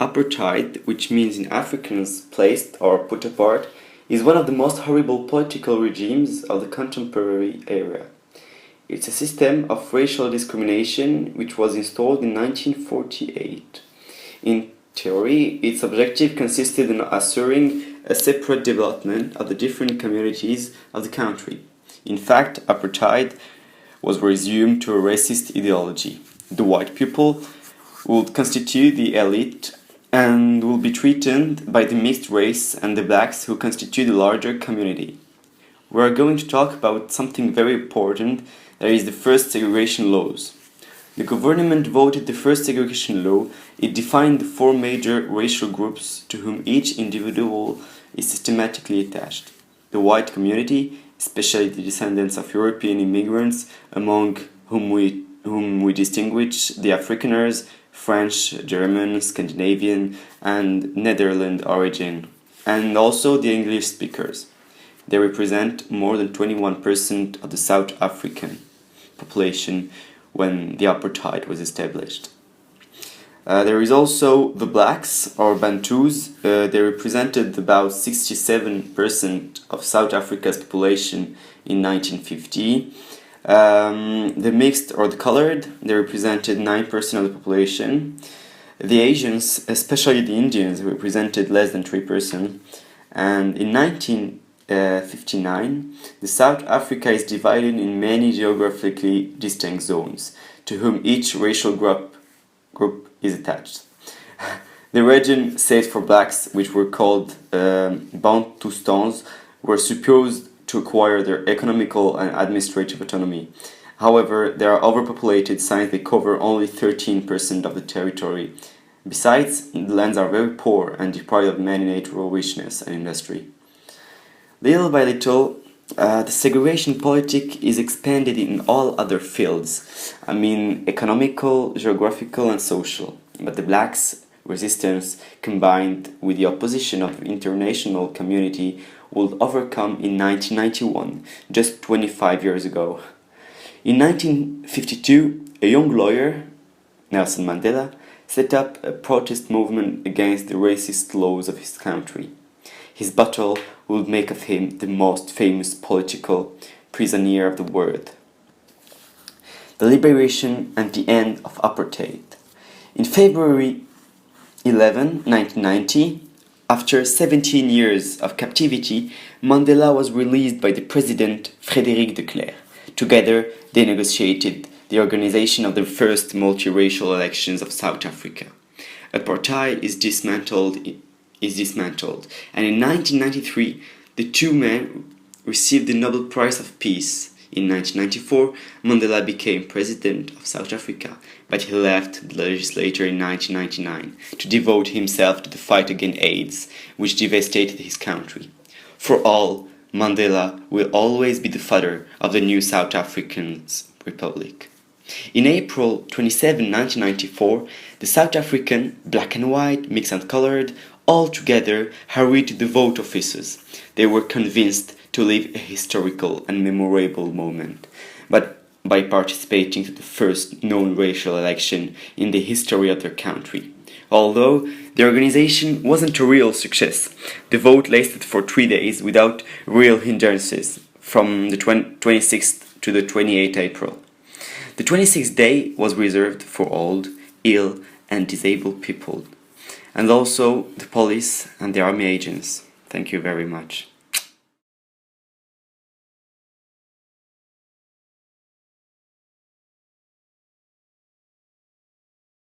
Apartheid, which means in Afrikaans placed or put apart, is one of the most horrible political regimes of the contemporary era. It's a system of racial discrimination which was installed in 1948. In theory, its objective consisted in assuring a separate development of the different communities of the country. In fact, apartheid was resumed to a racist ideology. The white people would constitute the elite and will be treated by the mixed race and the blacks who constitute the larger community. We are going to talk about something very important, that is the first segregation laws. The government voted the first segregation law. It defined the four major racial groups to whom each individual is systematically attached. The white community, especially the descendants of European immigrants, among whom we distinguish the Afrikaners, French, German, Scandinavian, and Netherlands origin, and also the English speakers. They represent more than 21% of the South African population when the apartheid was established. There is also the blacks or Bantus. They represented about 67% of South Africa's population in 1950. The mixed or the colored, they represented 9% of the population. The Asians, especially the Indians, represented less than 3%. And in 1959, the South Africa is divided in many geographically distinct zones, to whom each racial group is attached. The region set for blacks, which were called Bantustans, were supposed to acquire their economical and administrative autonomy. However, they are overpopulated since they cover only 13% of the territory. Besides, the lands are very poor and deprived of many natural richness and industry. Little by little, the segregation politic is expanded in all other fields. Economical, geographical and social. But the blacks' resistance, combined with the opposition of the international community, would overcome in 1991, just 25 years ago. In 1952, a young lawyer, Nelson Mandela, set up a protest movement against the racist laws of his country. His battle would make of him the most famous political prisoner of the world. The liberation and the end of apartheid. In February 11, 1990, after 17 years of captivity, Mandela was released by the president Frédéric de Klerk. Together, they negotiated the organization of the first multiracial elections of South Africa. Apartheid is dismantled, and in 1993, the two men received the Nobel Prize of Peace. In 1994, Mandela became president of South Africa, but he left the legislature in 1999 to devote himself to the fight against AIDS, which devastated his country. For all, Mandela will always be the father of the new South African Republic. In April 27, 1994, the South African, black and white, mixed and colored, all together hurried to the vote offices. They were convinced to live a historical and memorable moment, but by participating to the first known racial election in the history of their country. Although the organization wasn't a real success, the vote lasted for 3 days without real hindrances, from the 26th to the 28th April. The 26th day was reserved for old, ill and disabled people, and also the police and the army agents. Thank you very much.